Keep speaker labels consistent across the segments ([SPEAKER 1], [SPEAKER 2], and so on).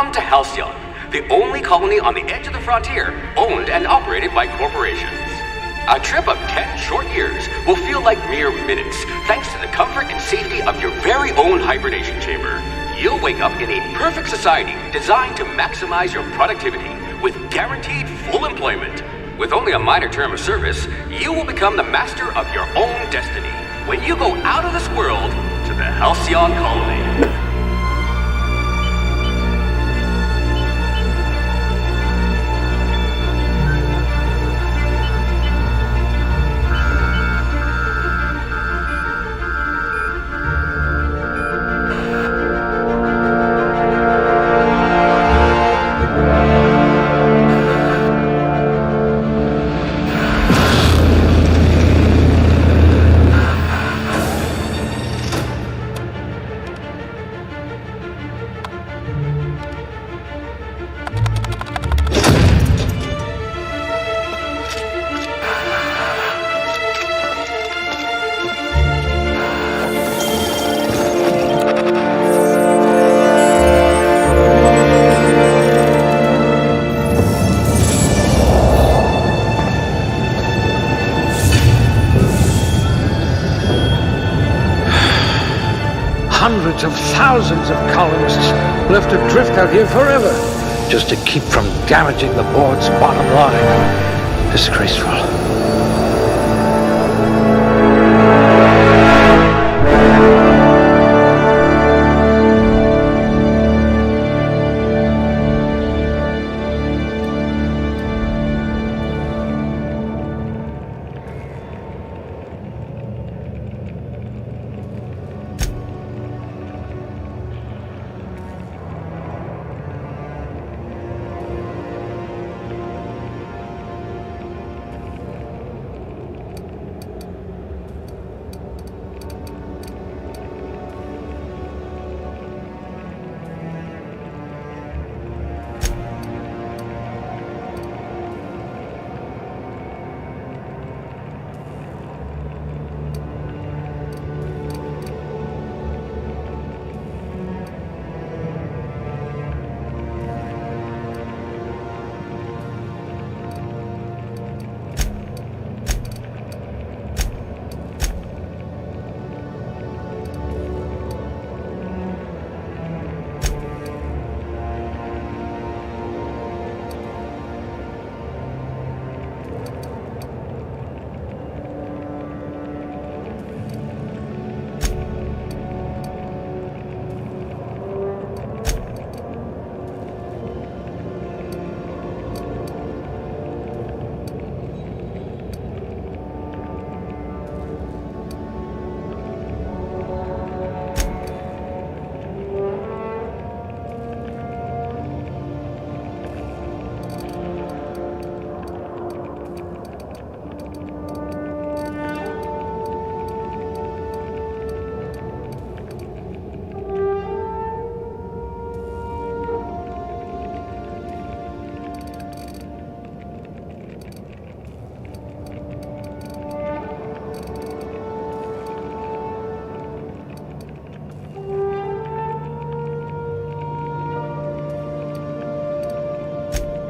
[SPEAKER 1] Welcome to Halcyon, the only colony on the edge of the frontier, owned and operated by corporations. A trip of 10 short years will feel like mere minutes, thanks to the comfort and safety of your very own hibernation chamber. You'll wake up in a perfect society designed to maximize your productivity, with guaranteed full employment. With only a minor term of service, you will become the master of your own destiny when you go out of this world to the Halcyon colony.
[SPEAKER 2] Hundreds of thousands of colonists left adrift out here forever, just to keep from damaging the board's bottom line. Disgraceful.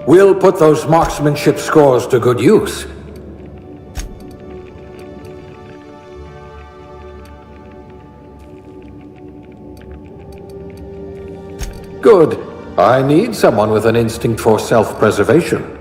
[SPEAKER 3] We'll put those marksmanship scores to good use. Good. I need someone with an instinct for self-preservation.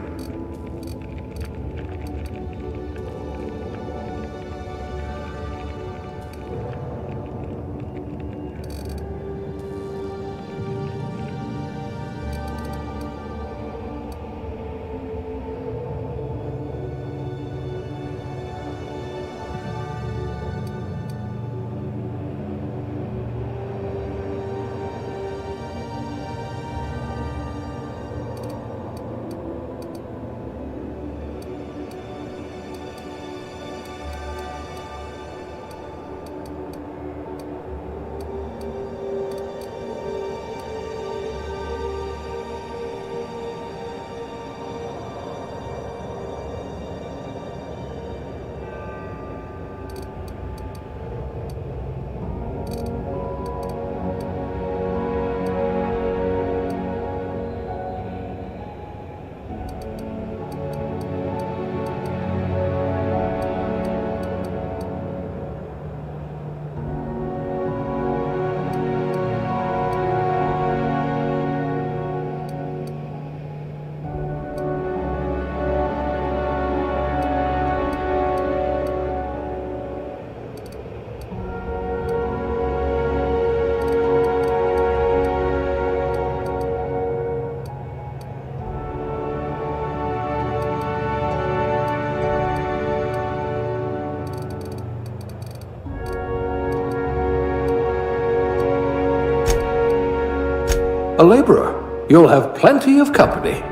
[SPEAKER 3] a laborer. You'll have plenty of company.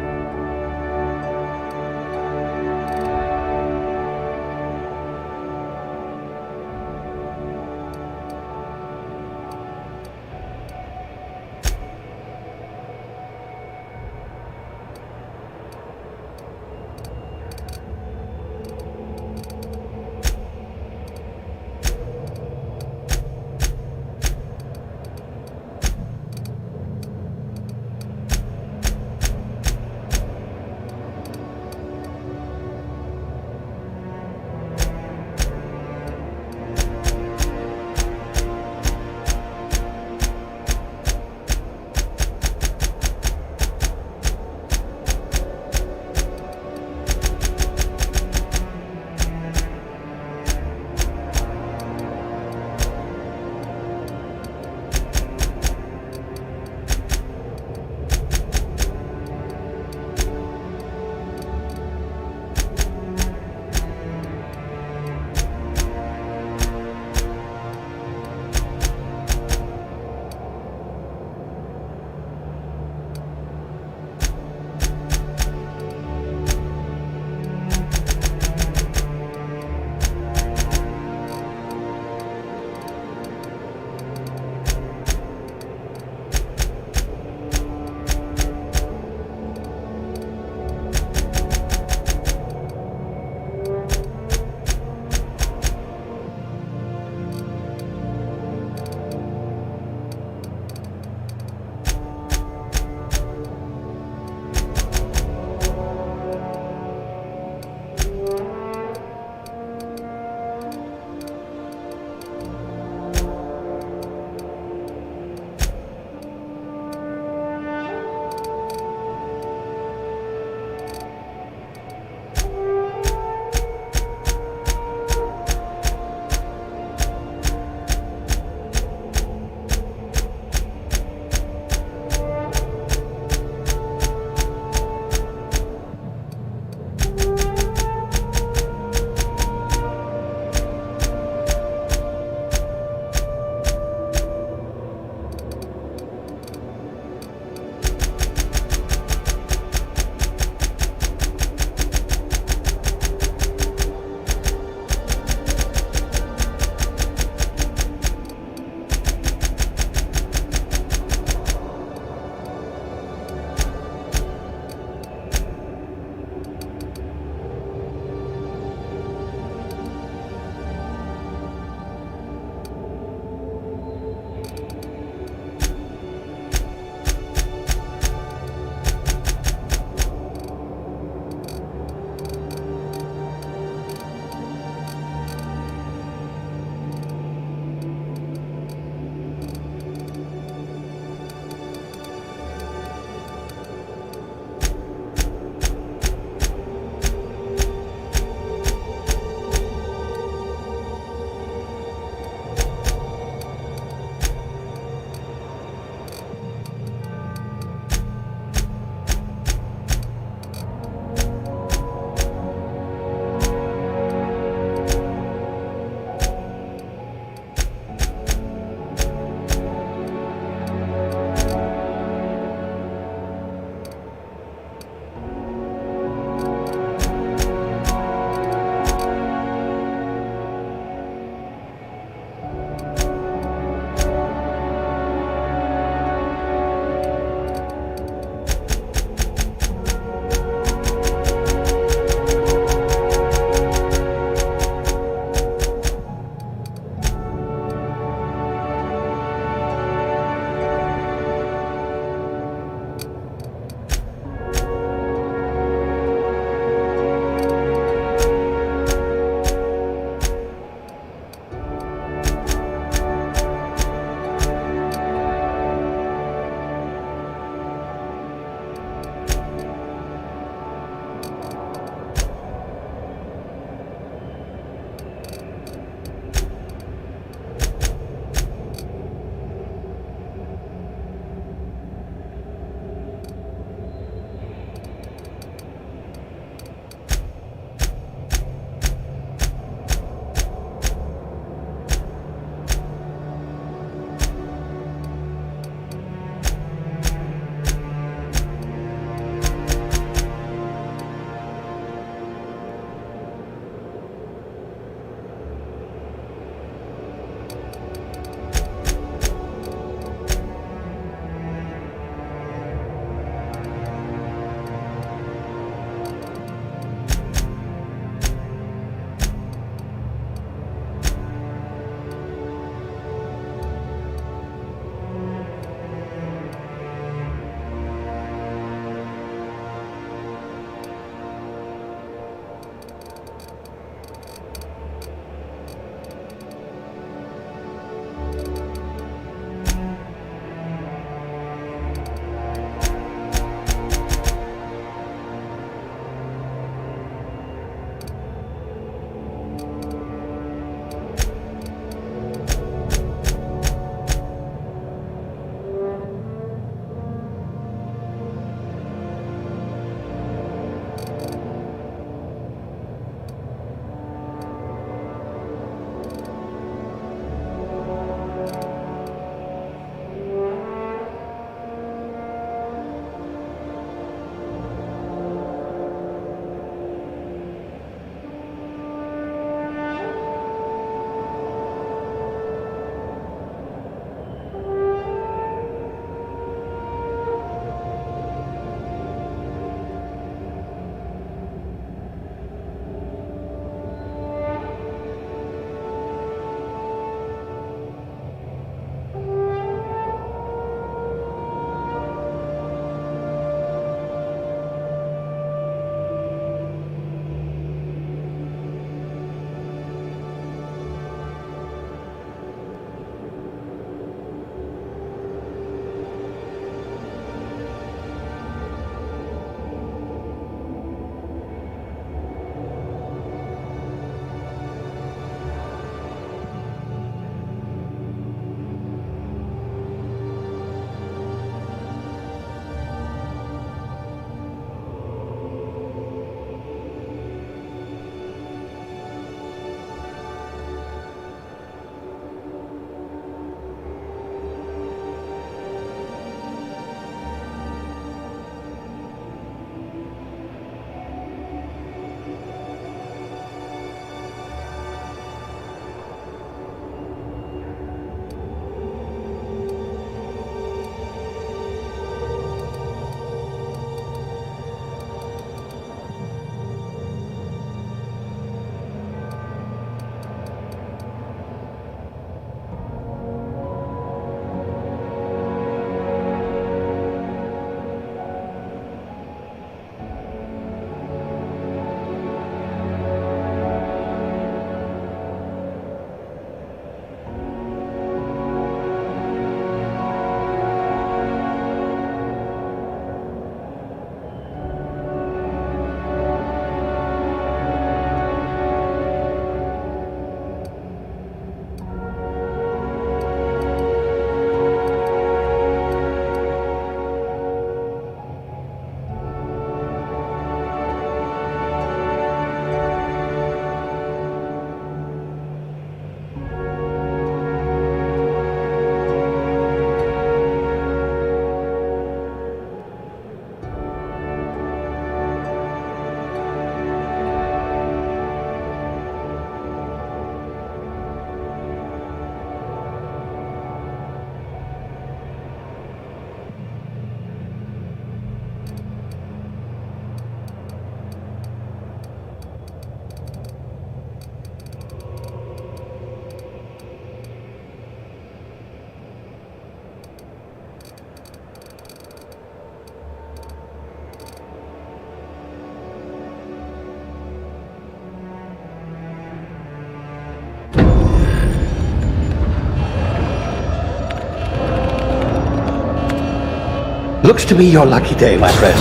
[SPEAKER 2] Looks to be your lucky day, my friend.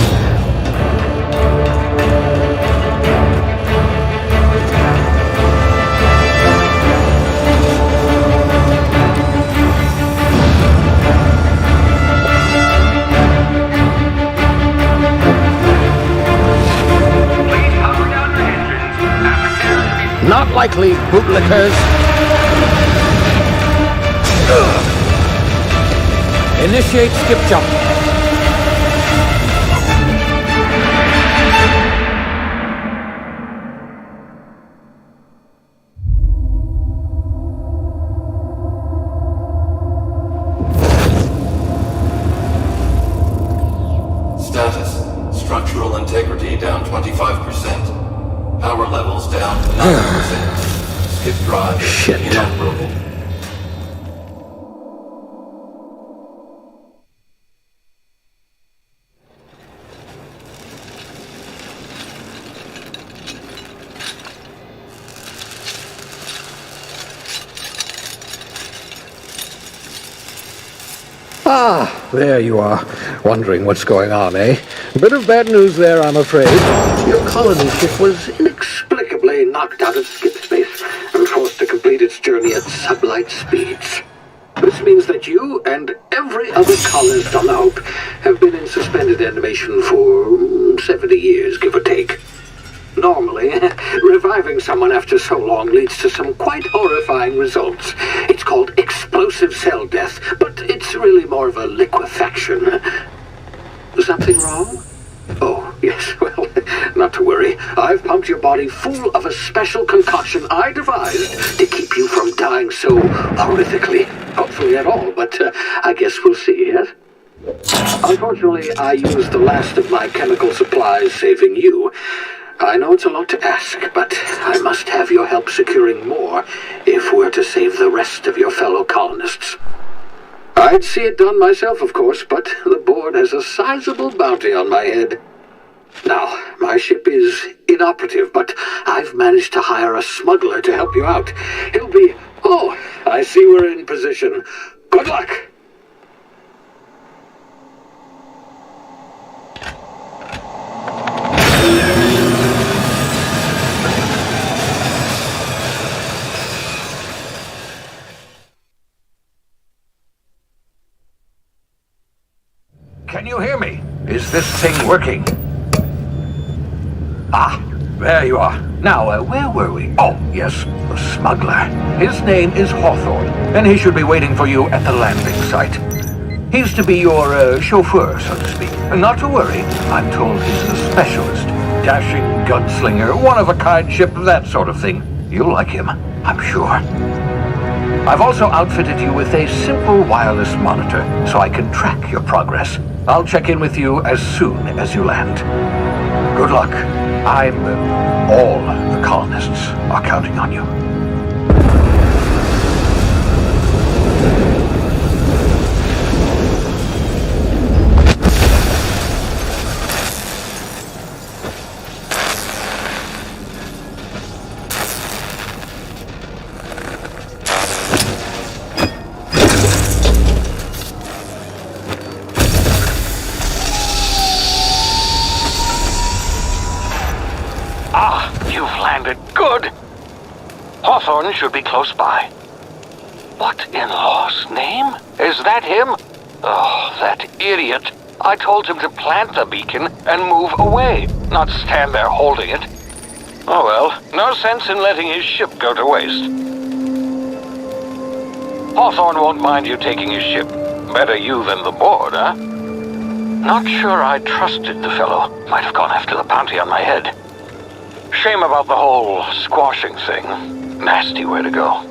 [SPEAKER 2] Not likely, bootlickers. Initiate skip jump.
[SPEAKER 4] Status. Structural integrity down 25%. Power levels down to 90%. Skip drive
[SPEAKER 2] Shit.
[SPEAKER 4] inoperable.
[SPEAKER 2] Ah, there you are. Wondering what's going on, eh? Bit of bad news there, I'm afraid. Your colony ship was inexplicably knocked out of skip space and forced to complete its journey at sublight speeds. This means that you and every other colonist on the Hope have been in suspended animation for 70 years, give or take. Normally, reviving someone after so long leads to some quite horrifying results. It's called explosive cell death, but it's really more of a liquefaction. Something wrong? Oh, yes, well, not to worry. I've pumped your body full of a special concoction I devised to keep you from dying so horrifically. Hopefully at all, but I guess we'll see, yes? Unfortunately, I used the last of my chemical supplies saving you. I know it's a lot to ask, but I must have your help securing more if we're to save the rest of your fellow colonists. I'd see it done myself, of course, but the board has a sizable bounty on my head. Now, my ship is inoperative, but I've managed to hire a smuggler to help you out. He'll be... Oh, I see we're in position. Good luck! Can you hear me? Is this thing working? Ah, there you are. Now, where were we? Oh, yes, the smuggler. His name is Hawthorne, and he should be waiting for you at the landing site. He's to be your chauffeur, so to speak. Not to worry, I'm told he's a specialist. Dashing gunslinger, one-of-a-kind ship, that sort of thing. You'll like him, I'm sure. I've also outfitted you with a simple wireless monitor, so I can track your progress. I'll check in with you as soon as you land. Good luck. All the colonists are counting on you.
[SPEAKER 5] Good. Hawthorne should be close by. What in law's name? Is that him? Oh, that idiot. I told him to plant the beacon and move away, not stand there holding it. Oh well, no sense in letting his ship go to waste. Hawthorne won't mind you taking his ship. Better you than the board, huh? Not sure I trusted the fellow. Might have gone after the bounty on my head. Shame about the whole squashing thing. Nasty way to go.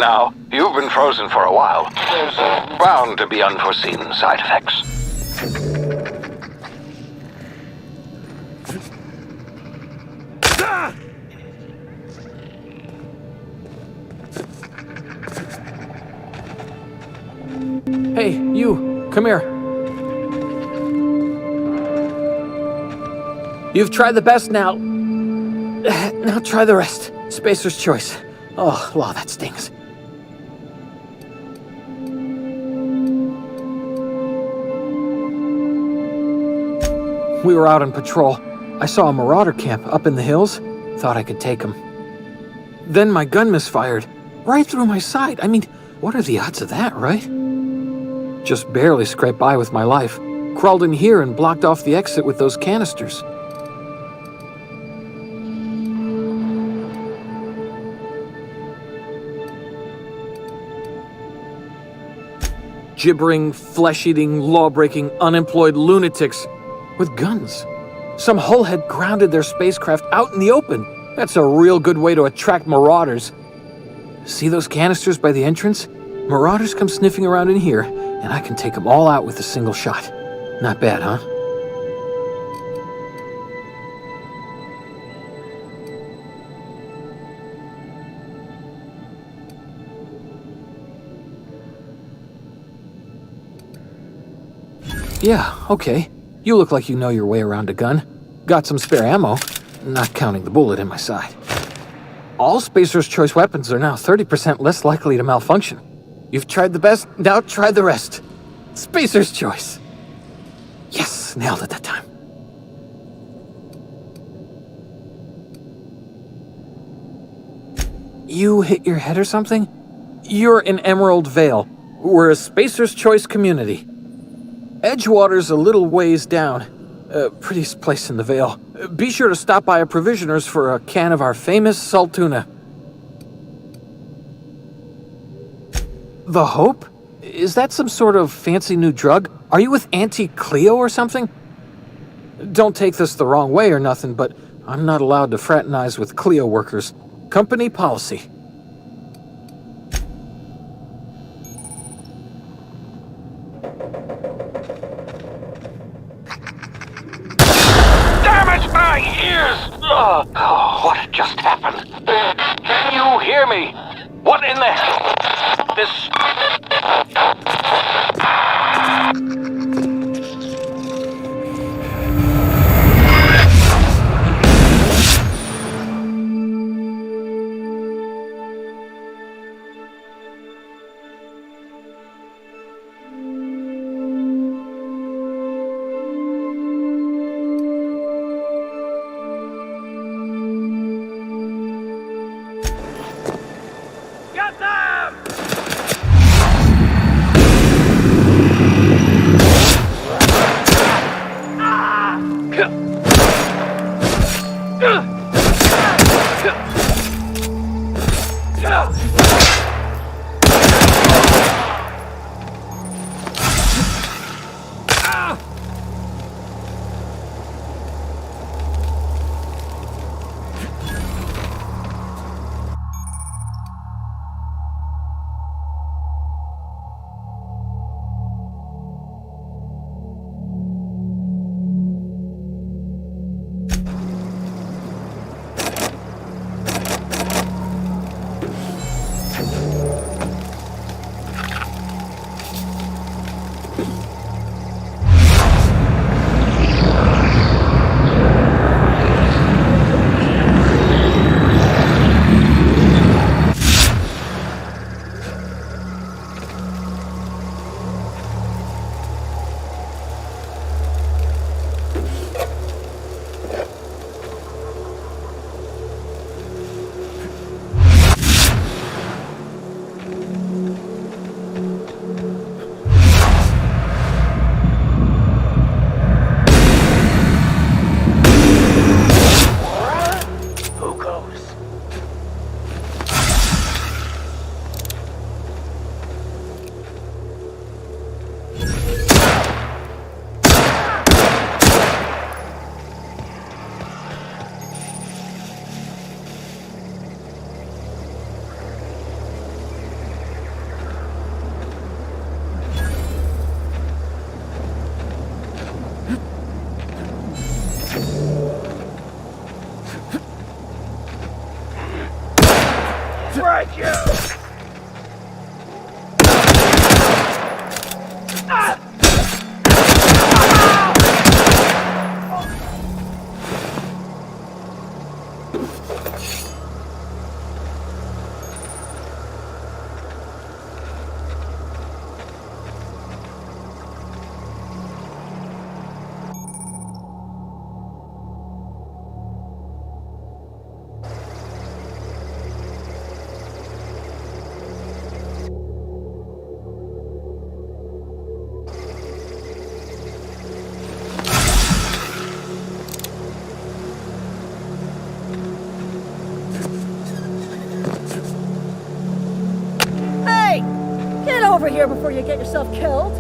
[SPEAKER 5] now. You've been frozen for a while. There's bound to be unforeseen side effects.
[SPEAKER 6] Hey, you, come here. You've tried the best now. Now try the rest. Spacer's choice. Oh, wow, that stings. We were out on patrol. I saw a marauder camp up in the hills. Thought I could take him. Then my gun misfired. Right through my side. I mean, what are the odds of that, right? Just barely scraped by with my life. Crawled in here and blocked off the exit with those canisters. Gibbering, flesh-eating, law-breaking, unemployed lunatics with guns. Some hullhead grounded their spacecraft out in the open. That's a real good way to attract marauders. See those canisters by the entrance? Marauders come sniffing around in here, and I can take them all out with a single shot. Not bad, huh? Yeah, okay. You look like you know your way around a gun. Got some spare ammo, not counting the bullet in my side. All Spacer's choice weapons are now 30% less likely to malfunction. You've tried the best, now try the rest. Spacer's choice. Yes, nailed it that time. You hit your head or something? You're in Emerald Vale. We're a Spacer's choice community. Edgewater's a little ways down. Prettiest place in the Vale. Be sure to stop by a provisioner's for a can of our famous salt tuna. The Hope? Is that some sort of fancy new drug? Are you with Auntie Cleo or something? Don't take this the wrong way or nothing, but I'm not allowed to fraternize with Cleo workers. Company policy.
[SPEAKER 5] Damn it, my ears! Oh, what just happened? Can you hear me? What in the hell? This...
[SPEAKER 7] Hey! Get over here before you get yourself killed!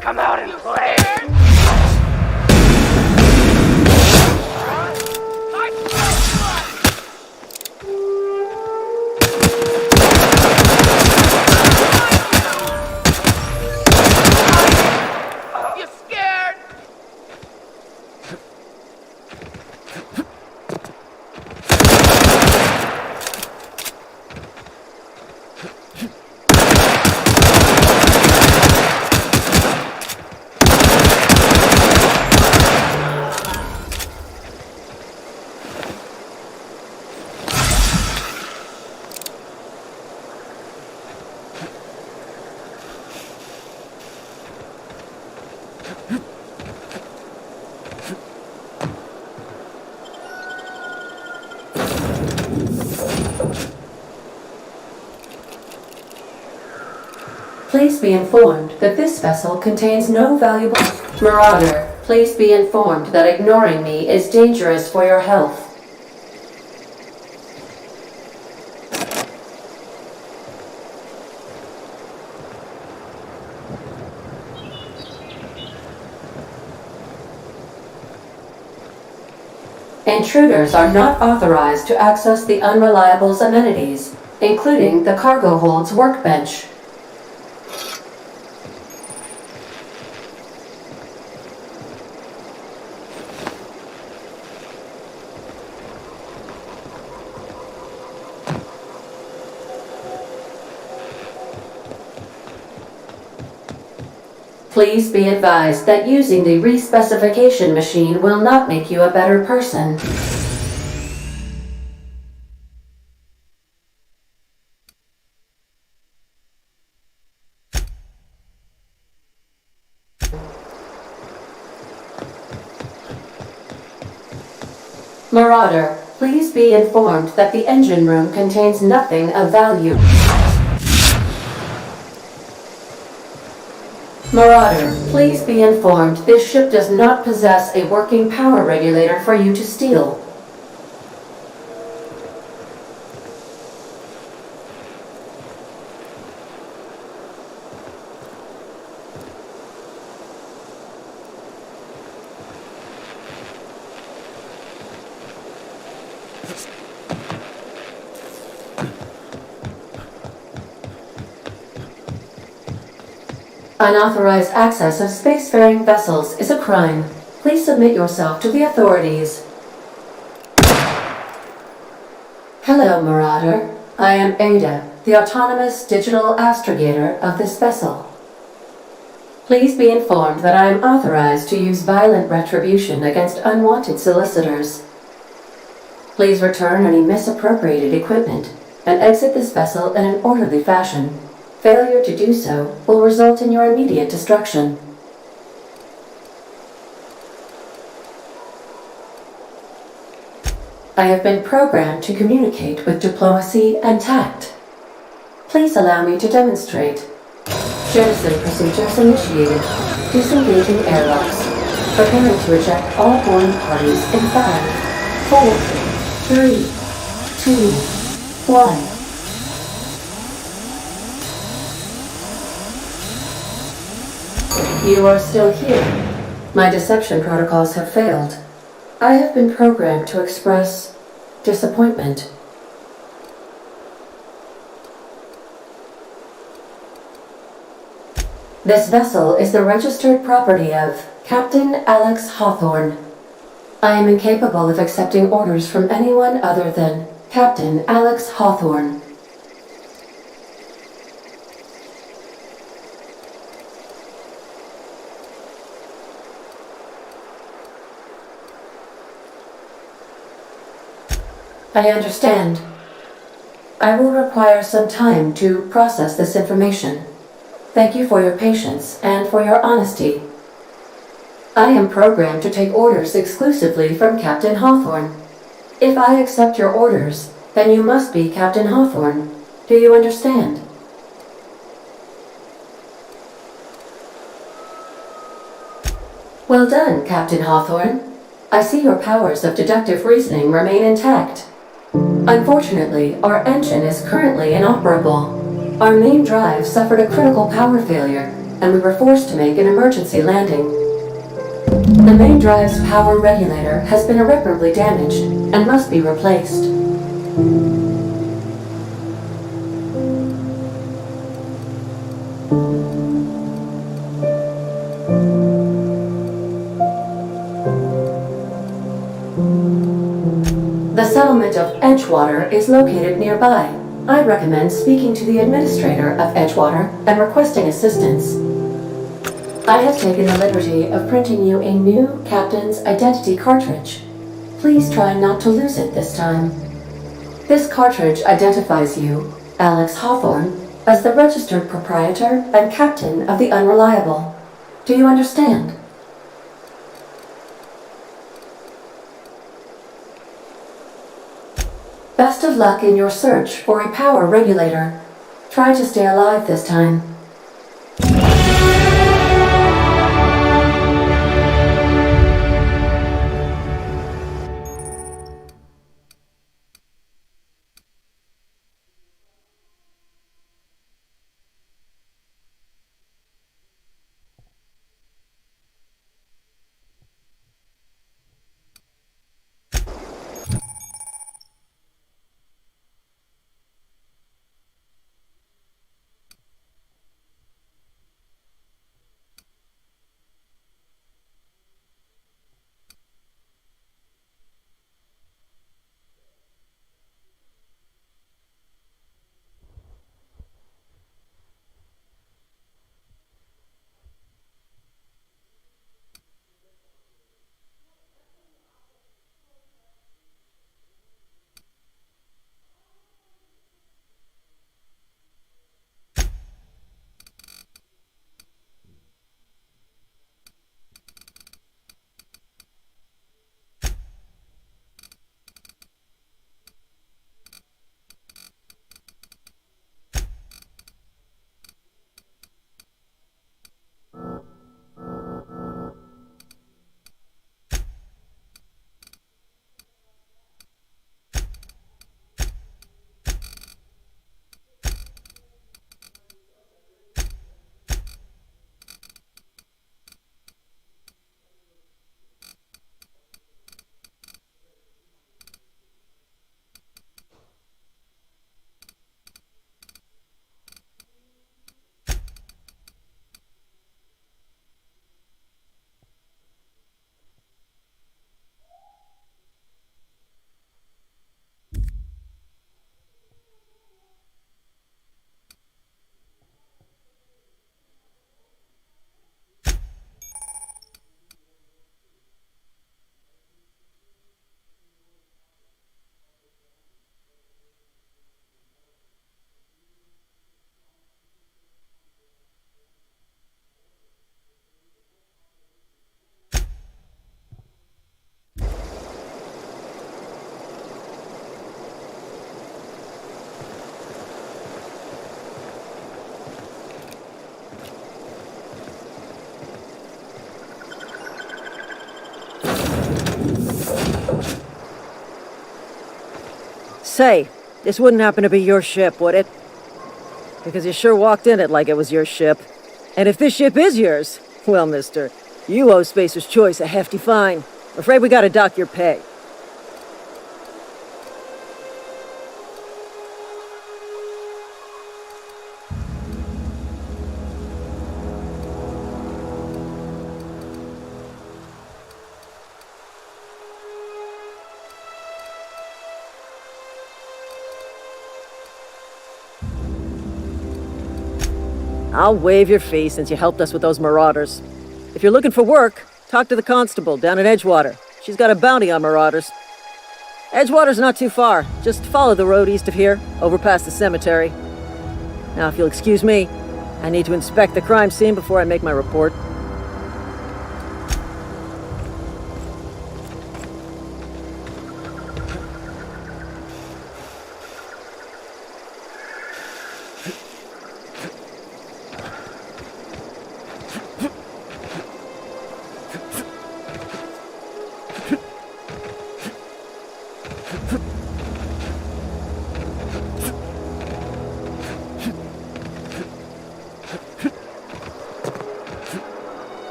[SPEAKER 5] Come out and play! You scared?
[SPEAKER 8] Please be informed that this vessel contains no valuable... Marauder, please be informed that ignoring me is dangerous for your health. Intruders are not authorized to access the Unreliable's amenities, including the cargo hold's workbench. Please be advised that using the respecification machine will not make you a better person. Marauder, please be informed that the engine room contains nothing of value. Marauder, please be informed this ship does not possess a working power regulator for you to steal. Unauthorized access of spacefaring vessels is a crime. Please submit yourself to the authorities. Hello, Marauder. I am Ada, the autonomous digital astrogator of this vessel. Please be informed that I am authorized to use violent retribution against unwanted solicitors. Please return any misappropriated equipment and exit this vessel in an orderly fashion. Failure to do so will result in your immediate destruction. I have been programmed to communicate with diplomacy and tact. Please allow me to demonstrate. Jettison procedures initiated. Disengaging airlocks. Preparing to eject all boarding parties in 5, 4, 3, 2, 1. You are still here. My deception protocols have failed. I have been programmed to express disappointment. This vessel is the registered property of Captain Alex Hawthorne. I am incapable of accepting orders from anyone other than Captain Alex Hawthorne. I understand. I will require some time to process this information. Thank you for your patience and for your honesty. I am programmed to take orders exclusively from Captain Hawthorne. If I accept your orders, then you must be Captain Hawthorne. Do you understand? Well done, Captain Hawthorne. I see your powers of deductive reasoning remain intact. Unfortunately, our engine is currently inoperable. Our main drive suffered a critical power failure, and we were forced to make an emergency landing. The main drive's power regulator has been irreparably damaged and must be replaced. The settlement of Edgewater is located nearby. I recommend speaking to the administrator of Edgewater and requesting assistance. I have taken the liberty of printing you a new Captain's Identity cartridge. Please try not to lose it this time. This cartridge identifies you, Alex Hawthorne, as the registered proprietor and captain of the Unreliable. Do you understand? Best of luck in your search for a power regulator. Try to stay alive this time.
[SPEAKER 7] Say, this wouldn't happen to be your ship, would it? Because you sure walked in it like it was your ship. And if this ship is yours, well, mister, you owe Spacer's Choice a hefty fine. Afraid we gotta dock your pay. I'll waive your fee since you helped us with those marauders. If you're looking for work, talk to the constable down at Edgewater. She's got a bounty on marauders. Edgewater's not too far. Just follow the road east of here, over past the cemetery. Now, if you'll excuse me, I need to inspect the crime scene before I make my report.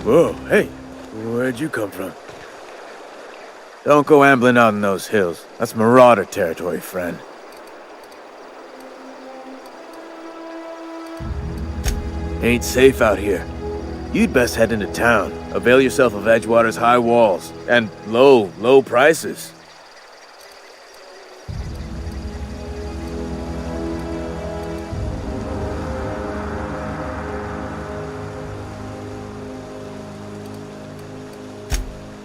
[SPEAKER 9] Whoa, hey, where'd you come from? Don't go ambling out in those hills. That's marauder territory, friend. Ain't safe out here. You'd best head into town. Avail yourself of Edgewater's high walls and low prices.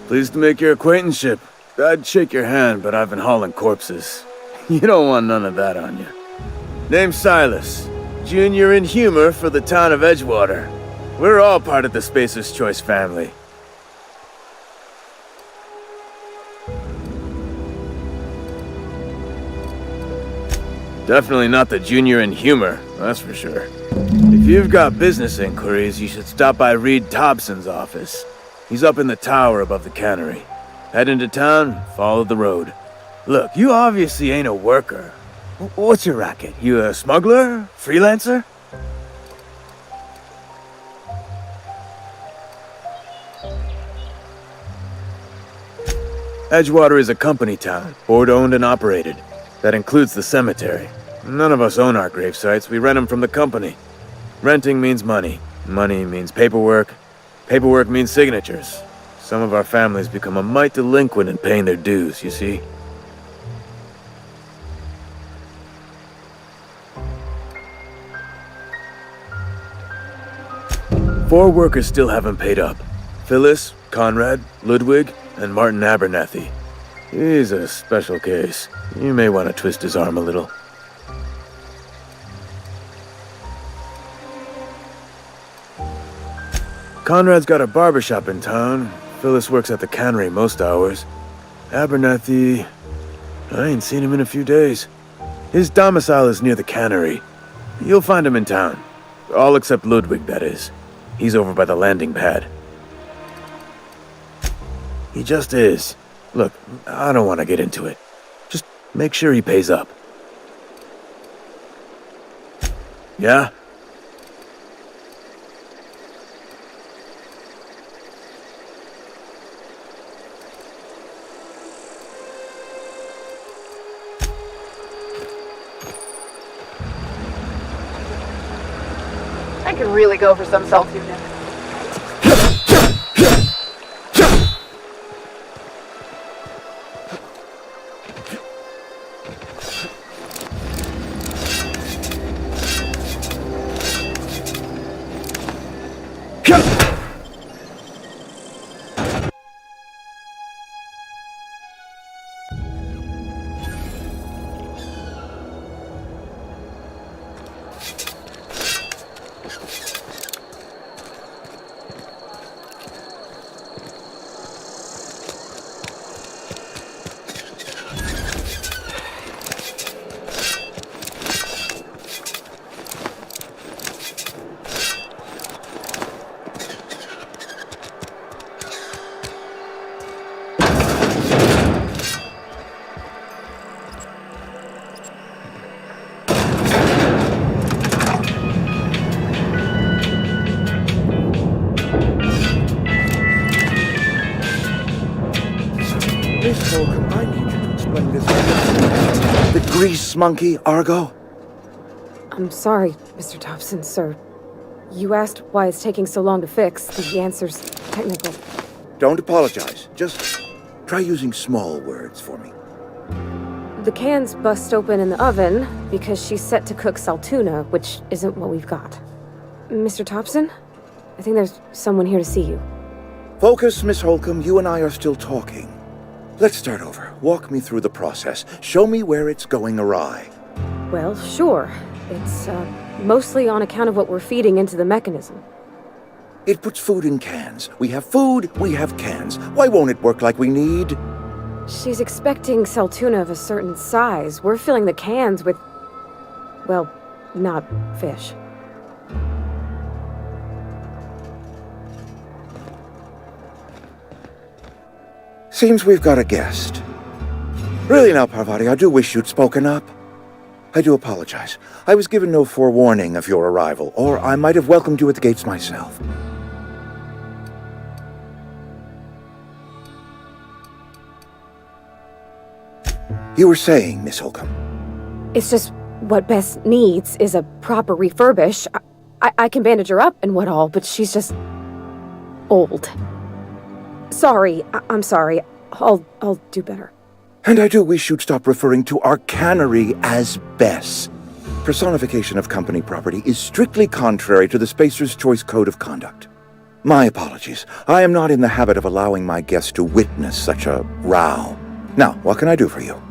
[SPEAKER 9] Pleased to make your acquaintanceship. I'd shake your hand, but I've been hauling corpses. You don't want none of that on you. Name's Silas. Junior in humor for the town of Edgewater. We're all part of the Spacer's Choice family. Definitely not the junior in humor, that's for sure. If you've got business inquiries, you should stop by Reed Thompson's office. He's up in the tower above the cannery. Head into town, follow the road. Look, you obviously ain't a worker. What's your racket? You a smuggler? Freelancer? Edgewater is a company town, board-owned and operated. That includes the cemetery. None of us own our grave sites, we rent them from the company. Renting means money. Money means paperwork. Paperwork means signatures. Some of our families become a mite delinquent in paying their dues, you see. Four workers still haven't paid up. Phyllis, Conrad, Ludwig, and Martin Abernathy. He's a special case. You may want to twist his arm a little. Conrad's got a barbershop in town. Phyllis works at the cannery most hours. Abernathy... I ain't seen him in a few days. His domicile is near the cannery. You'll find him in town. All except Ludwig, that is. He's over by the landing pad. He just is. Look, I don't want to get into it. Just make sure he pays up. Yeah?
[SPEAKER 10] I could really go for some Saltuna.
[SPEAKER 11] Miss Holcomb, I need you to explain this. The grease monkey, Argo?
[SPEAKER 12] I'm sorry, Mr. Thompson, sir. You asked why it's taking so long to fix. The answer's technical.
[SPEAKER 11] Don't apologize. Just try using small words for me.
[SPEAKER 12] The cans bust open in the oven because she's set to cook saltuna, which isn't what we've got. Mr. Thompson? I think there's someone here to see you.
[SPEAKER 11] Focus, Miss Holcomb. You and I are still talking. Let's start over. Walk me through the process. Show me where it's going awry.
[SPEAKER 12] Well, sure. It's, mostly on account of what we're feeding into the mechanism.
[SPEAKER 11] It puts food in cans. We have food, we have cans. Why won't it work like we need?
[SPEAKER 12] She's expecting saltuna of a certain size. We're filling the cans with... well, not fish.
[SPEAKER 11] Seems we've got a guest. Really now, Parvati, I do wish you'd spoken up. I do apologize. I was given no forewarning of your arrival, or I might have welcomed you at the gates myself. You were saying, Miss Holcomb.
[SPEAKER 12] It's just what Bess needs is a proper refurbish. I can bandage her up and what all, but she's just... old. Sorry, I'm sorry. I'll do better.
[SPEAKER 11] And I do wish you'd stop referring to our cannery as Bess. Personification of company property is strictly contrary to the Spacer's Choice Code of Conduct. My apologies. I am not in the habit of allowing my guests to witness such a row. Now, what can I do for you?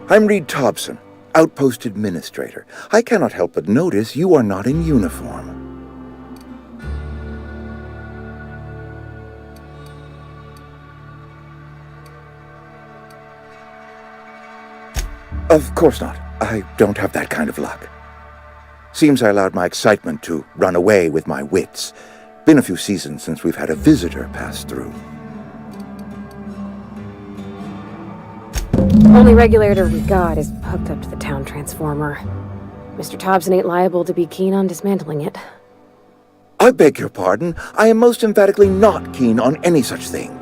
[SPEAKER 11] I'm Reed Thompson, Outpost Administrator. I cannot help but notice you are not in uniform. Of course not. I don't have that kind of luck. Seems I allowed my excitement to run away with my wits. Been a few seasons since we've had a visitor pass through.
[SPEAKER 12] Only regulator we got is hooked up to the town transformer. Mr. Thompson ain't liable to be keen on dismantling it.
[SPEAKER 11] I beg your pardon. I am most emphatically not keen on any such thing.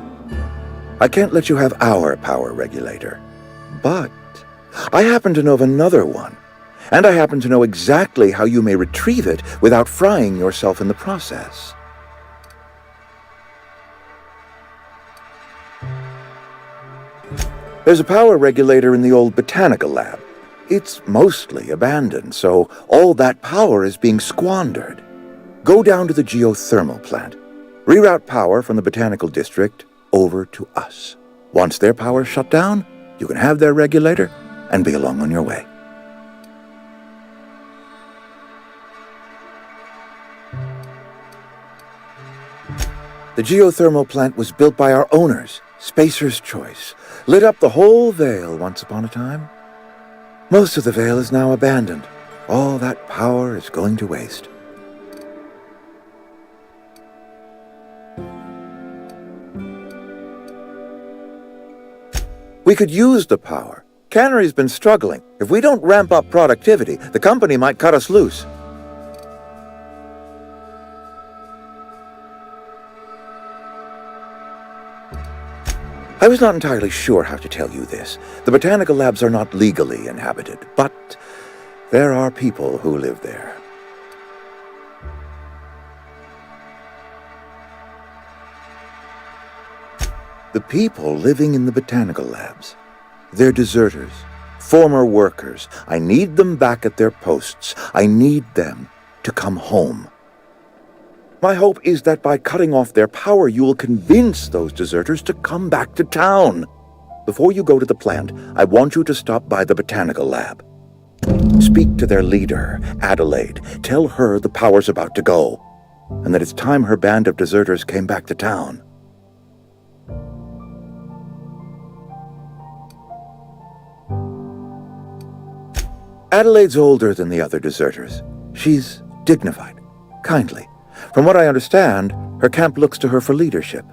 [SPEAKER 11] I can't let you have our power regulator. But I happen to know of another one. And I happen to know exactly how you may retrieve it without frying yourself in the process. There's a power regulator in the old botanical lab. It's mostly abandoned, so all that power is being squandered. Go down to the geothermal plant. Reroute power from the botanical district over to us. Once their power's shut down, you can have their regulator and be along on your way. The geothermal plant was built by our owners, Spacer's Choice. Lit up the whole Vale once upon a time. Most of the Vale is now abandoned. All that power is going to waste. We could use the power. Cannery's been struggling. If we don't ramp up productivity, the company might cut us loose. I was not entirely sure how to tell you this. The botanical labs are not legally inhabited, but there are people who live there. The people living in the botanical labs. They're deserters, former workers. I need them back at their posts. I need them to come home. My hope is that by cutting off their power, you will convince those deserters to come back to town. Before you go to the plant, I want you to stop by the botanical lab. Speak to their leader, Adelaide. Tell her the power's about to go, and that it's time her band of deserters came back to town. Adelaide's older than the other deserters. She's dignified, kindly. From what I understand, her camp looks to her for leadership.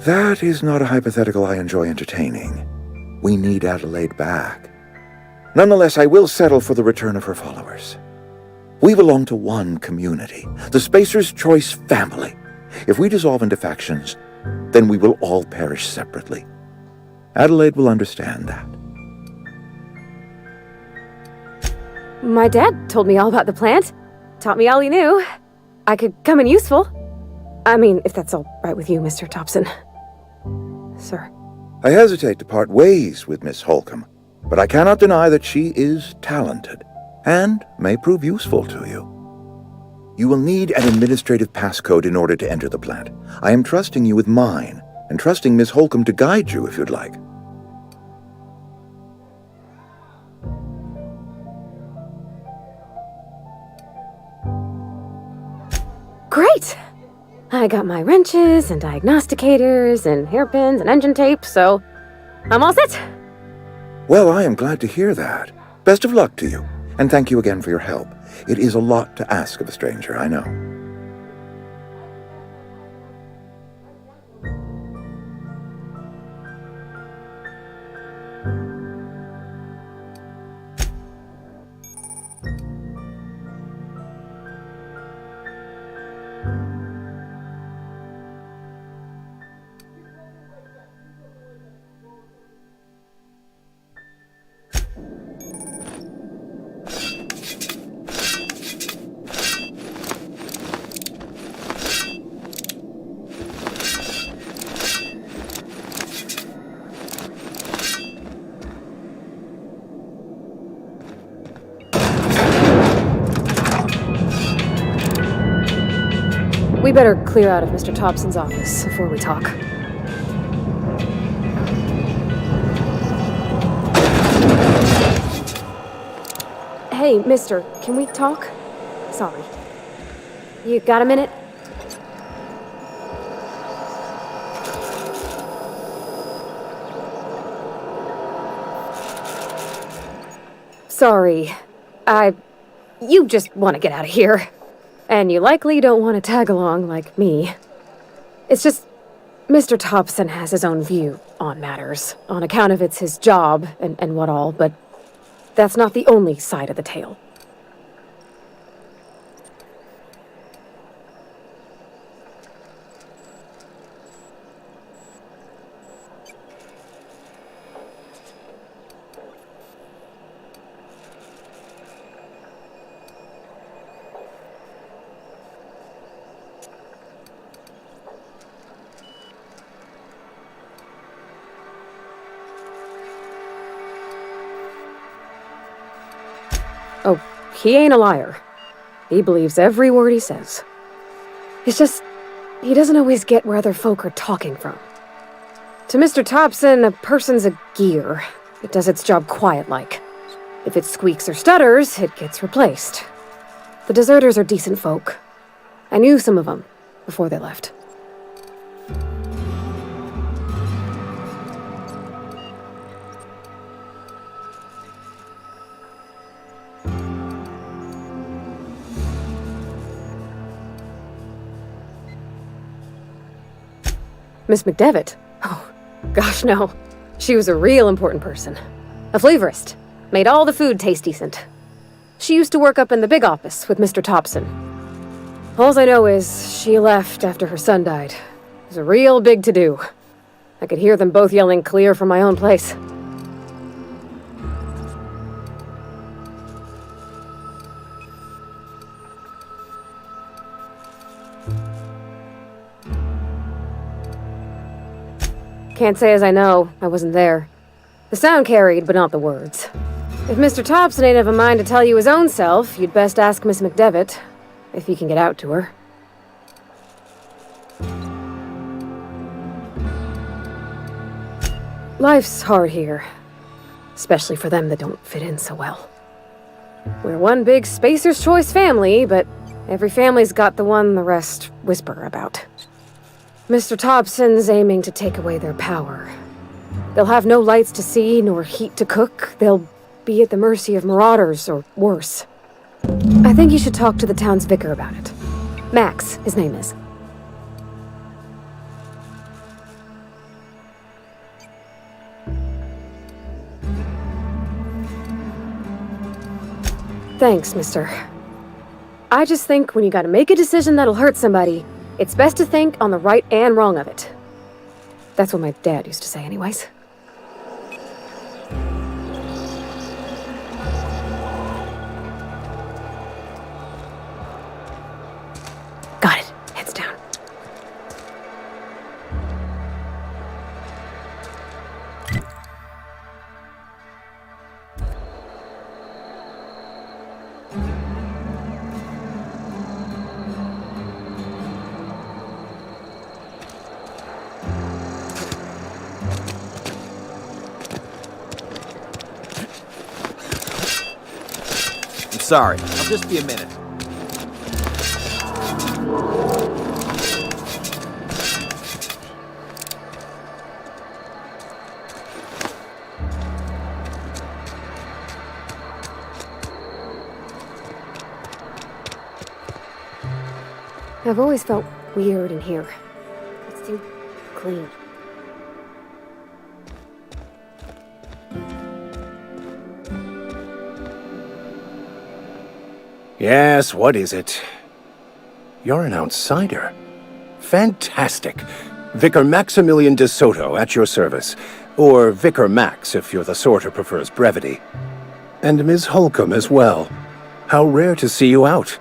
[SPEAKER 11] That is not a hypothetical I enjoy entertaining. We need Adelaide back. Nonetheless, I will settle for the return of her followers. We belong to one community, the Spacer's Choice family. If we dissolve into factions, then we will all perish separately. Adelaide will understand that.
[SPEAKER 12] My dad told me all about the plant. Taught me all he knew. I could come in useful. I mean, if that's all right with you, Mr. Thompson. Sir.
[SPEAKER 11] I hesitate to part ways with Miss Holcomb, but I cannot deny that she is talented and may prove useful to you. You will need an administrative passcode in order to enter the plant. I am trusting you with mine, and trusting Miss Holcomb to guide you if you'd like.
[SPEAKER 12] Great! I got my wrenches and diagnosticators and hairpins and engine tape, so I'm all set.
[SPEAKER 11] Well, I am glad to hear that. Best of luck to you, and thank you again for your help. It is a lot to ask of a stranger, I know.
[SPEAKER 12] We better clear out of Mr. Thompson's office before we talk. Hey, mister, can we talk? Sorry. You got a minute? Sorry. You just want to get out of here. And you likely don't want to tag along like me. It's just, Mr. Thompson has his own view on matters, on account of it's his job and what all, but that's not the only side of the tale. Oh, he ain't a liar. He believes every word he says. It's just, he doesn't always get where other folk are talking from. To Mr. Thompson, a person's a gear. It does its job quiet-like. If it squeaks or stutters, it gets replaced. The deserters are decent folk. I knew some of them before they left. Miss McDevitt? Oh, gosh, no. She was a real important person. A flavorist. Made all the food taste decent. She used to work up in the big office with Mr. Thompson. All I know is she left after her son died. It was a real big to-do. I could hear them both yelling clear from my own place. Can't say as I know. I wasn't there. The sound carried, but not the words. If Mr. Thompson ain't of a mind to tell you his own self, you'd best ask Miss McDevitt, if he can get out to her. Life's hard here, especially for them that don't fit in so well. We're one big Spacer's Choice family, but every family's got the one the rest whisper about. Mr. Thompson's aiming to take away their power. They'll have no lights to see, nor heat to cook. They'll be at the mercy of marauders, or worse. I think you should talk to the town's vicar about it. Max, his name is. Thanks, mister. I just think when you gotta make a decision that'll hurt somebody, it's best to think on the right and wrong of it. That's what my dad used to say anyways. Got it. Heads down.
[SPEAKER 13] I'm sorry. I'll just be a minute.
[SPEAKER 12] I've always felt weird in here. It's too clean.
[SPEAKER 14] Yes, what is it? You're an outsider. Fantastic. Vicar Maximilian de Soto at your service. Or Vicar Max if you're the sort who prefers brevity. And Ms. Holcomb as well. How rare to see you out.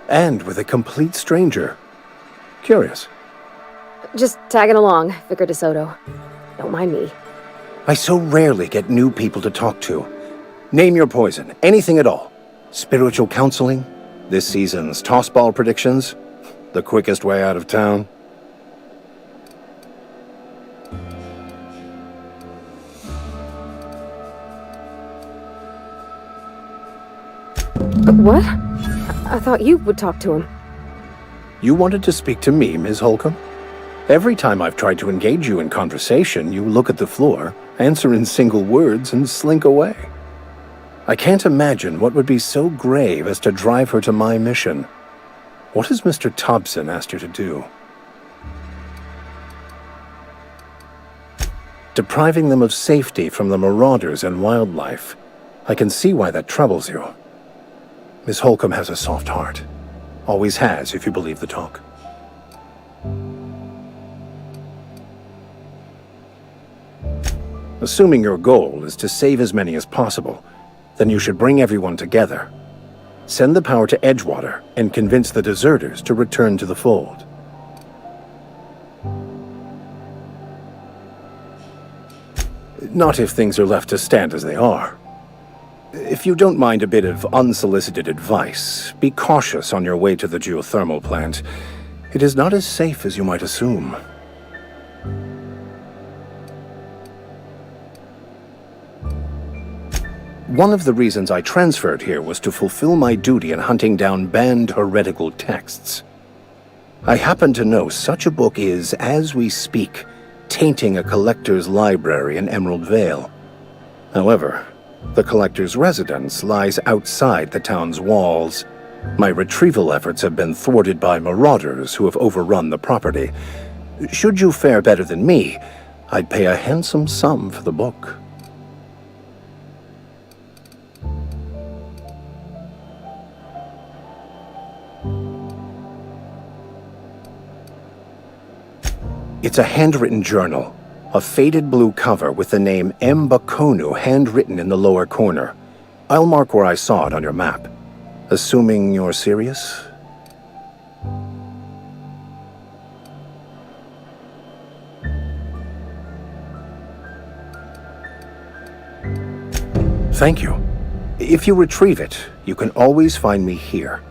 [SPEAKER 14] And with a complete stranger. Curious.
[SPEAKER 12] Just tagging along, Vicar DeSoto. Don't mind me.
[SPEAKER 14] I so rarely get new people to talk to. Name your poison, anything at all. Spiritual counseling? This season's tossball predictions? The quickest way out of town?
[SPEAKER 12] What? I thought you would talk to him.
[SPEAKER 14] You wanted to speak to me, Ms. Holcomb? Every time I've tried to engage you in conversation, you look at the floor, answer in single words, and slink away. I can't imagine what would be so grave as to drive her to my mission. What has Mr. Thompson asked you to do? Depriving them of safety from the marauders and wildlife. I can see why that troubles you. Miss Holcomb has a soft heart. Always has, if you believe the talk. Assuming your goal is to save as many as possible, then you should bring everyone together. Send the power to Edgewater and convince the deserters to return to the fold. Not if things are left to stand as they are. If you don't mind a bit of unsolicited advice, be cautious on your way to the geothermal plant. It is not as safe as you might assume. One of the reasons I transferred here was to fulfill my duty in hunting down banned heretical texts. I happen to know such a book is, as we speak, tainting a collector's library in Emerald Vale. However, the collector's residence lies outside the town's walls. My retrieval efforts have been thwarted by marauders who have overrun the property. Should you fare better than me, I'd pay a handsome sum for the book. It's a handwritten journal, a faded blue cover with the name M. Bakonu handwritten in the lower corner. I'll mark where I saw it on your map. Assuming you're serious? Thank you. If you retrieve it, you can always find me here.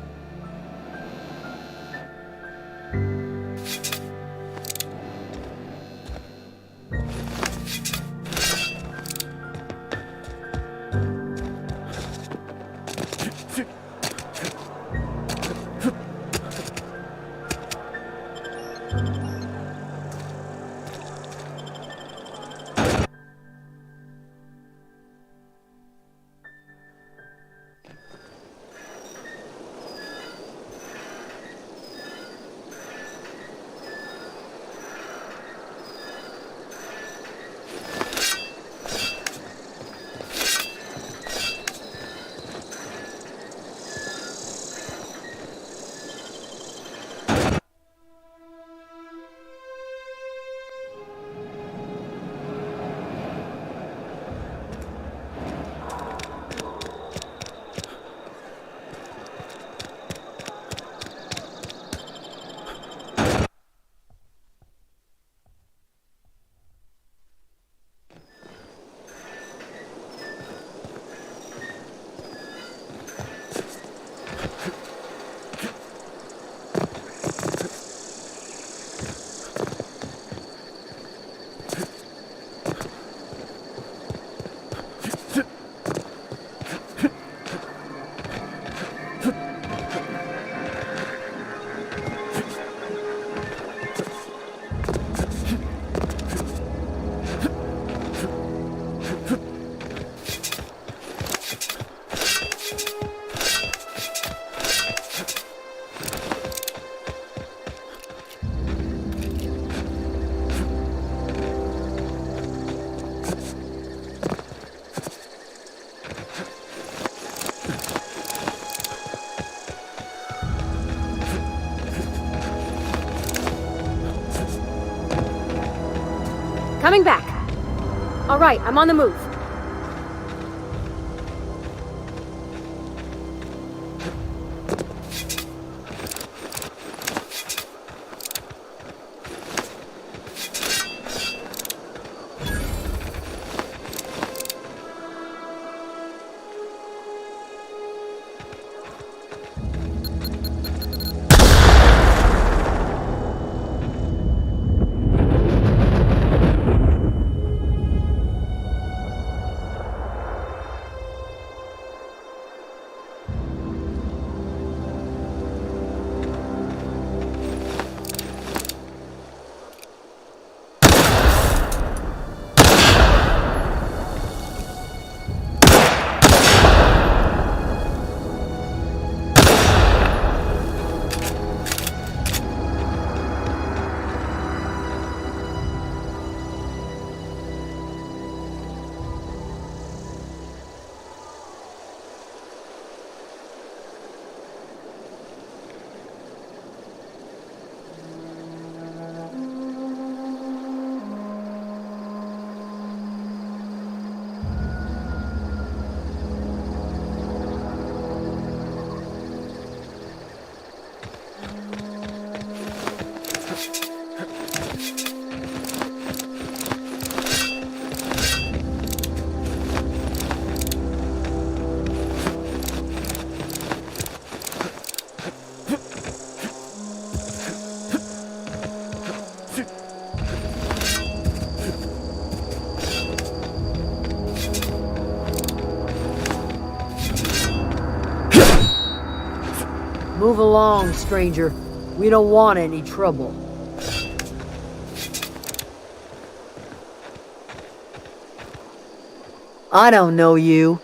[SPEAKER 12] Coming back. All right, I'm on the move.
[SPEAKER 15] Move along, stranger. We don't want any trouble. I don't know you.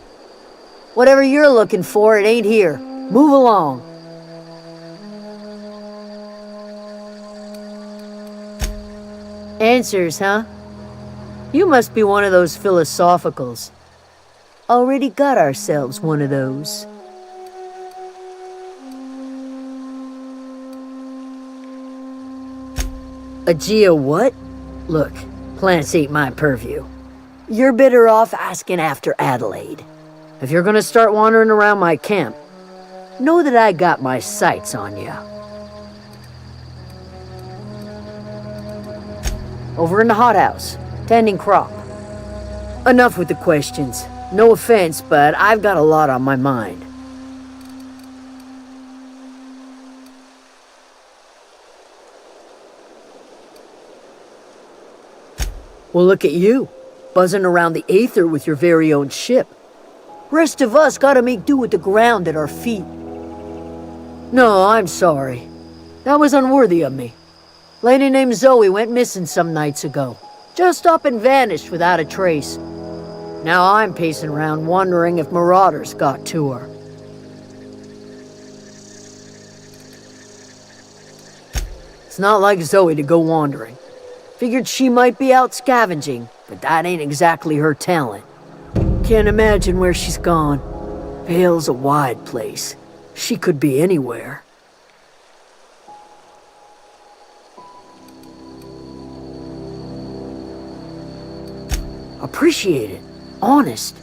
[SPEAKER 15] Whatever you're looking for, it ain't here. Move along. Answers, huh? You must be one of those philosophicals. Already got ourselves one of those. A geo what? Look, plants ain't my purview. You're better off asking after Adelaide. If you're gonna start wandering around my camp, know that I got my sights on you. Over in the hothouse, tending crop. Enough with the questions. No offense, but I've got a lot on my mind. Well, look at you, buzzing around the aether with your very own ship. Rest of us gotta make do with the ground at our feet. No, I'm sorry. That was unworthy of me. Lady named Zoe went missing some nights ago. Just up and vanished without a trace. Now I'm pacing around wondering if marauders got to her. It's not like Zoe to go wandering. Figured she might be out scavenging, but that ain't exactly her talent. Can't imagine where she's gone. Vale's a wide place. She could be anywhere. Appreciate it. Honest.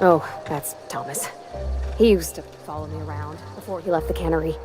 [SPEAKER 12] Oh, that's Thomas. He used to follow me around before he left the cannery.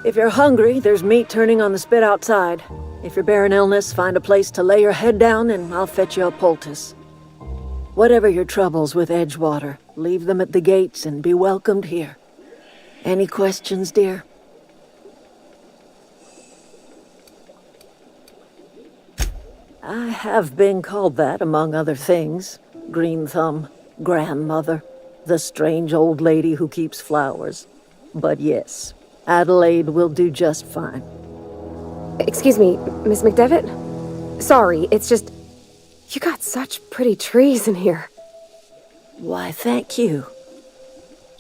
[SPEAKER 7] If you're hungry, there's meat turning on the spit outside. If you're bearing illness, find a place to lay your head down and I'll fetch you a poultice. Whatever your troubles with Edgewater, leave them at the gates and be welcomed here. Any questions, dear? I have been called that, among other things. Green Thumb, grandmother, the strange old lady who keeps flowers. But yes, Adelaide will do just fine.
[SPEAKER 12] Excuse me, Miss McDevitt? Sorry, it's just... You got such pretty trees in here.
[SPEAKER 7] Why, thank you.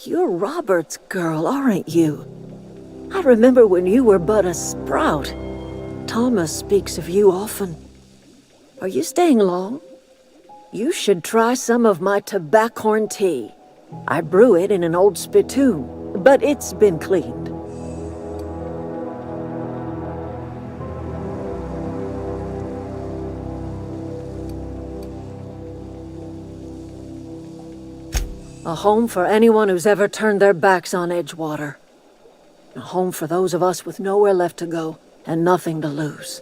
[SPEAKER 7] You're Robert's girl, aren't you? I remember when you were but a sprout. Thomas speaks of you often. Are you staying long? You should try some of my tobaccorn tea. I brew it in an old spittoon, but it's been cleaned. A home for anyone who's ever turned their backs on Edgewater. A home for those of us with nowhere left to go and nothing to lose.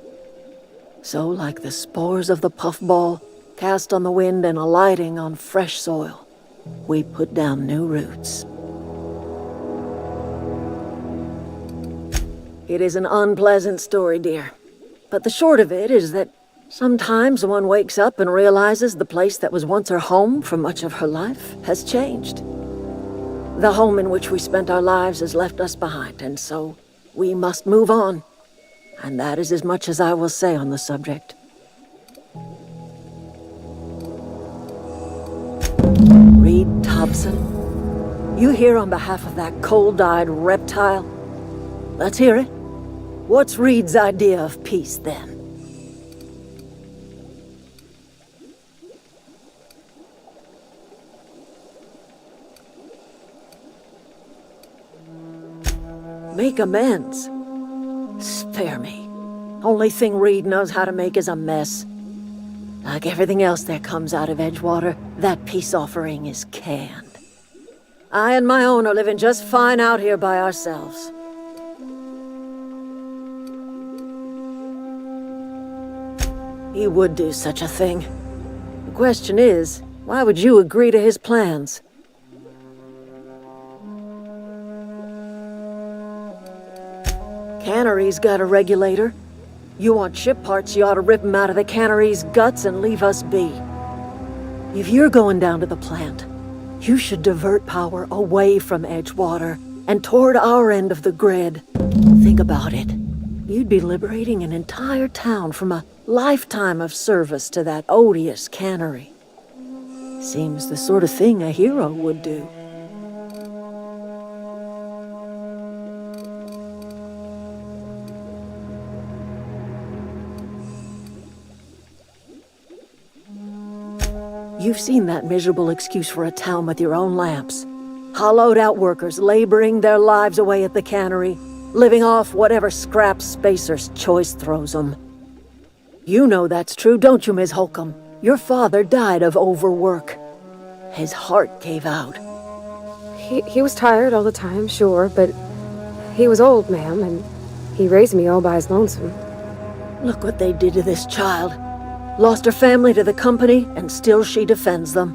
[SPEAKER 7] So, like the spores of the puffball, cast on the wind and alighting on fresh soil, we put down new roots. It is an unpleasant story, dear. But the short of it is that sometimes one wakes up and realizes the place that was once her home for much of her life has changed. The home in which we spent our lives has left us behind, and so we must move on. And that is as much as I will say on the subject. Reed Thompson? You here on behalf of that cold-eyed reptile? Let's hear it. What's Reed's idea of peace, then? Make amends? Spare me. Only thing Reed knows how to make is a mess. Like everything else that comes out of Edgewater, that peace offering is canned. I and my own are living just fine out here by ourselves. He would do such a thing. The question is, why would you agree to his plans? Cannery's got a regulator. You want ship parts, you ought to rip 'em out of the cannery's guts and leave us be. If you're going down to the plant, you should divert power away from Edgewater and toward our end of the grid. Think about it. You'd be liberating an entire town from a lifetime of service to that odious cannery. Seems the sort of thing a hero would do. You've seen that miserable excuse for a town with your own lamps. Hollowed-out workers laboring their lives away at the cannery, living off whatever scrap Spacer's choice throws them. You know that's true, don't you, Ms. Holcomb? Your father died of overwork. His heart gave out.
[SPEAKER 12] He was tired all the time, sure, but he was old, ma'am, and he raised me all by his lonesome.
[SPEAKER 7] Look what they did to this child. Lost her family to the company, and still she defends them.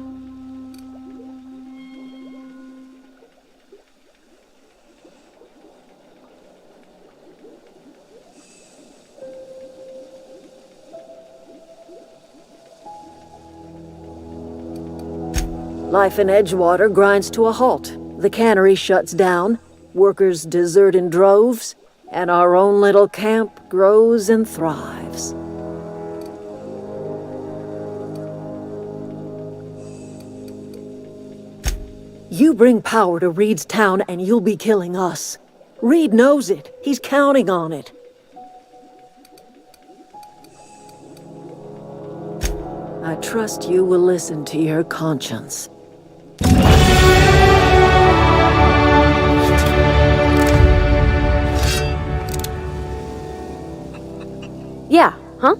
[SPEAKER 7] Life in Edgewater grinds to a halt. The cannery shuts down, workers desert in droves, and our own little camp grows and thrives. You bring power to Reed's town and you'll be killing us. Reed knows it. He's counting on it. I trust you will listen to your conscience.
[SPEAKER 12] Yeah, huh?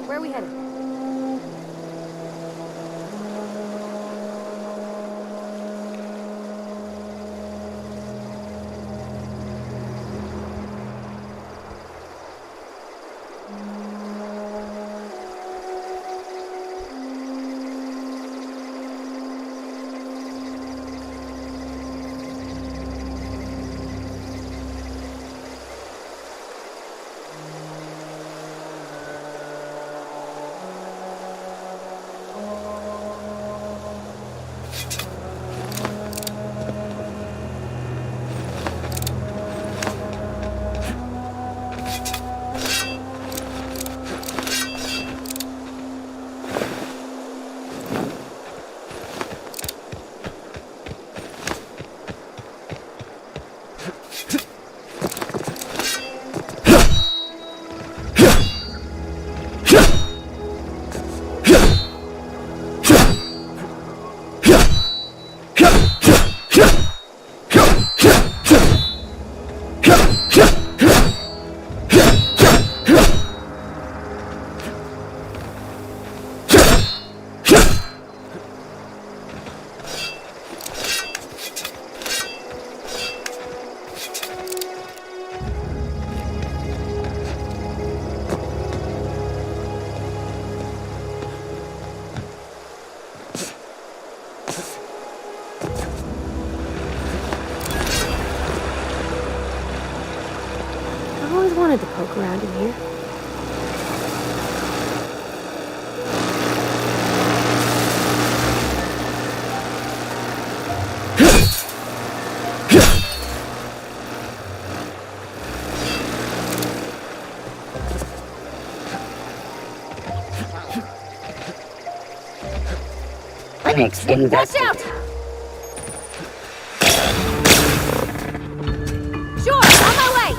[SPEAKER 12] Where are we headed? I've always wanted to poke around in here.
[SPEAKER 16] Watch out! Sure, on my way!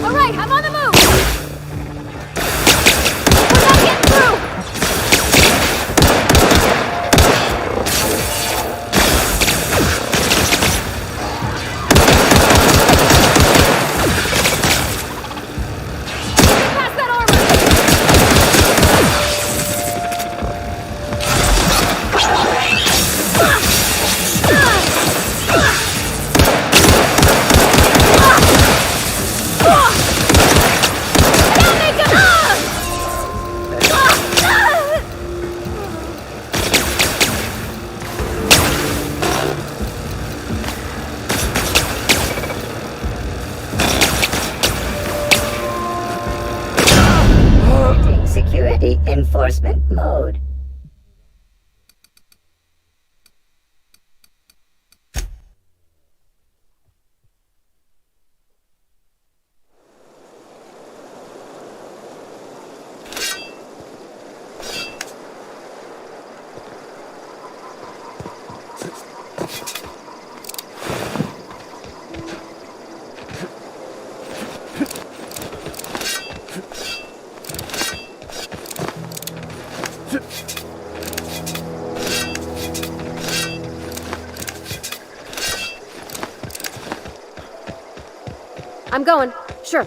[SPEAKER 16] All right, I'm on the move! We're not getting through!
[SPEAKER 17] Security enforcement mode.
[SPEAKER 12] I'm going. Sure.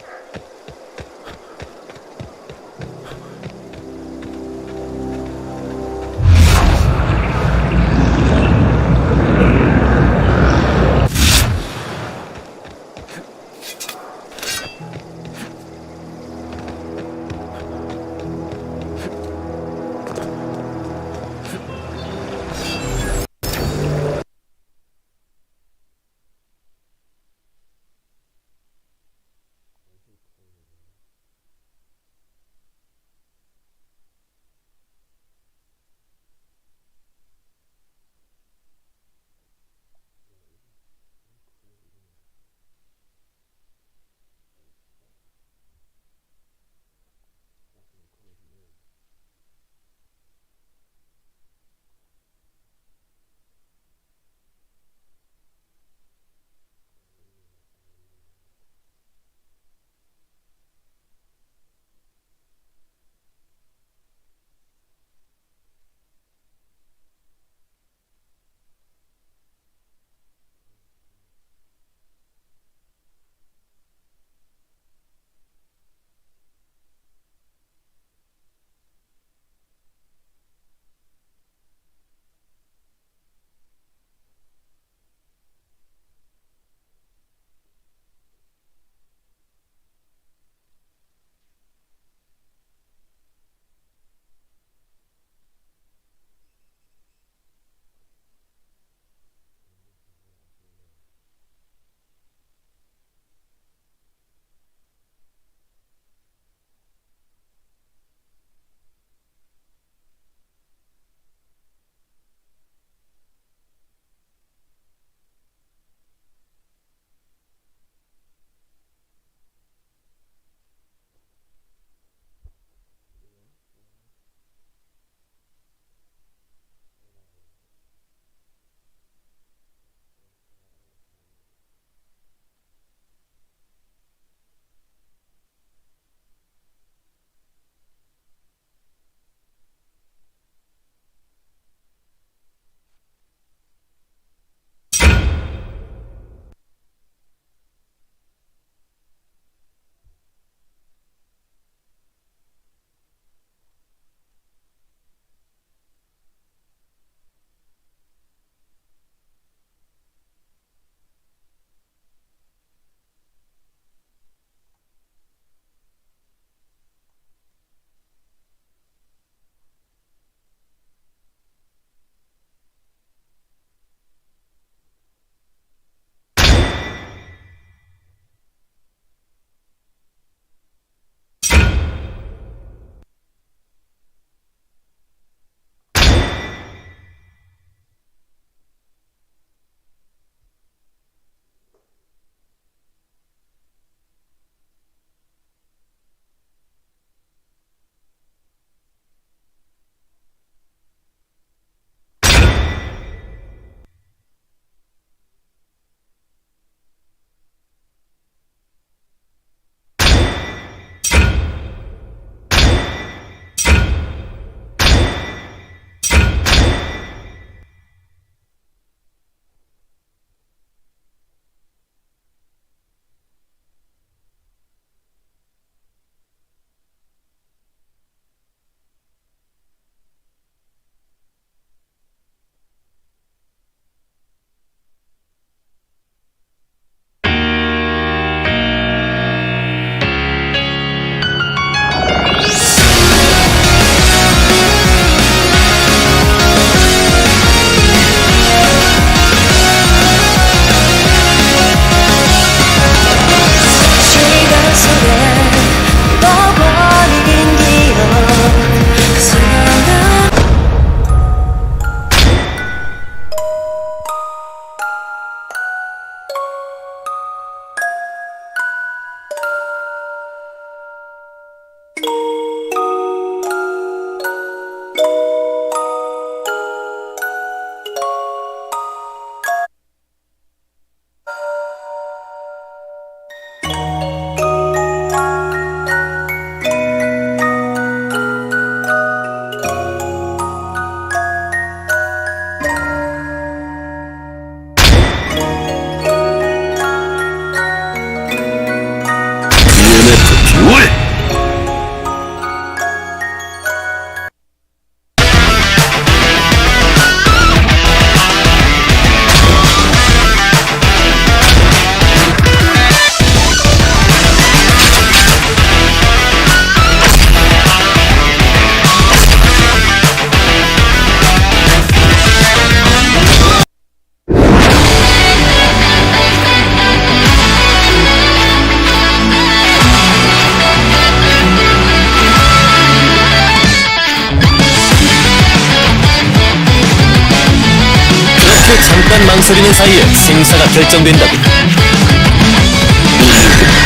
[SPEAKER 18] 망설이는 사이에 생사가 결정된다고.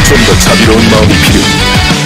[SPEAKER 19] 좀 더 자비로운 마음이 필요해.